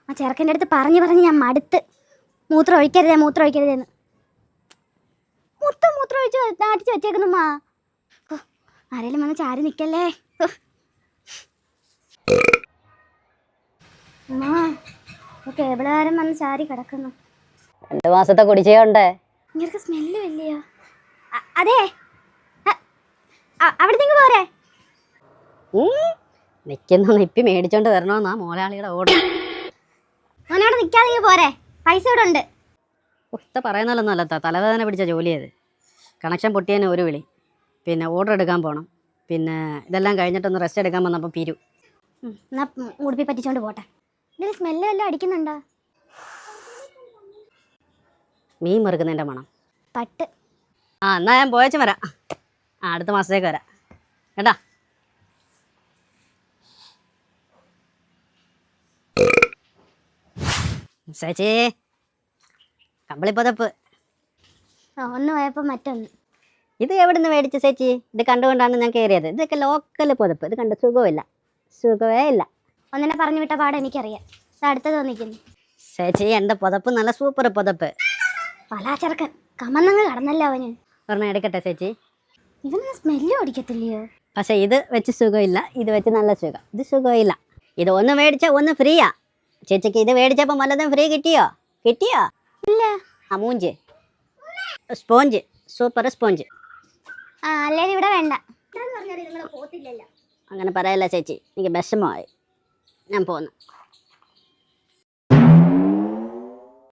ആ ചെറുക്കൻ്റെ അടുത്ത് പറഞ്ഞ് ഞാൻ മടുത്ത്. മൂത്രം ഒഴിക്കരുതേന്ന്. മൂത്രം ഒഴിച്ച് നാട്ടിച്ച് വെച്ചേക്കുന്നുമ്മ. ആരേലും വന്ന് ചാരി നിൽക്കല്ലേ. കേബിളുകാരൻ വന്ന് ചാരി കിടക്കുന്നു. 2 മാസത്തെ കുടിശ്ശികയുണ്ട്. ഇങ്ങനെ സ്മെല്ലും ഇല്ലയോ? അതെ, അവിടെ നിങ്ങൾ പോരെ. നിൽക്കുന്ന നിപ്പി മേടിച്ചോണ്ട് വരണമെന്നാ മോലാളിയുടെ ഓർഡർ. അവനവിടെ നിൽക്കാതെ പോരെ, പൈസ ഇവിടെ ഉണ്ട്. ഒത്ത പറയുന്നല്ലോ അല്ലത്താ, തലവേദന പിടിച്ച ജോലിയത്. കണക്ഷൻ പൊട്ടിയതിന് ഒരു വിളി, പിന്നെ ഓർഡർ എടുക്കാൻ പോകണം, പിന്നെ ഇതെല്ലാം കഴിഞ്ഞിട്ടൊന്ന് റെസ്റ്റ് എടുക്കാൻ വന്നപ്പോൾ പിരു. എന്നാ ഉടുപ്പി പറ്റിച്ചോണ്ട് പോട്ടെ. ഇതിൽ സ്മെല്ല് വല്ലതും അടിക്കുന്നുണ്ടോ? മീൻ മറുക്കുന്നതിൻ്റെ മണം. പട്ട്. എന്നാ ഞാൻ പോയച്ചും വരാം. അടുത്ത മാസത്തേക്ക് വരാം കേട്ടാ. ചേച്ചി, കമ്പിളിപ്പതപ്പ്. ഒന്ന് പോയപ്പോൾ മറ്റൊന്ന്. ഇത് എവിടെ നിന്ന് മേടിച്ച ചേച്ചി? ഇത് കണ്ടുകൊണ്ടാണ് ഞാൻ കയറിയത്. ഇതൊക്കെ ലോക്കൽ പുതപ്പ്. ഇത് കണ്ട സുഖമേ ഇല്ല. ഒന്നിനെ പറഞ്ഞു വിട്ട പാടെ എനിക്കറിയാം. ഇത് അടുത്തത് വന്നിരിക്കുന്നു. ചേച്ചി, എൻ്റെ പുതപ്പ് നല്ല സൂപ്പർ പുതപ്പ്. പലാചെറുക്കൻ കമന്നങ്ങ് കടന്നല്ലോ അവന്. ഒരെണ്ണം എടുക്കട്ടെ ചേച്ചി? ഇവനൊന്നും സ്മെല്ലും അടിക്കത്തില്ലയോ? പക്ഷേ ഇത് വെച്ച് സുഖമില്ല, ഇത് വെച്ച് നല്ല സുഖം. ഇത് സുഖമില്ല. ഇത് ഒന്ന് മേടിച്ചാൽ ഒന്ന് ഫ്രീയാ. ചേച്ചിക്ക് ഇത് മേടിച്ചപ്പോൾ വല്ലതും ഫ്രീ കിട്ടിയോ? ഇല്ല. മൂഞ്ച് സ്പോഞ്ച്, സൂപ്പർ സ്പോഞ്ച്. അല്ലേ ഇവിടെ വേണ്ട. അങ്ങനെ പറയല്ല ചേച്ചി, എനിക്ക് വിഷമമായി. ഞാൻ പോന്നു.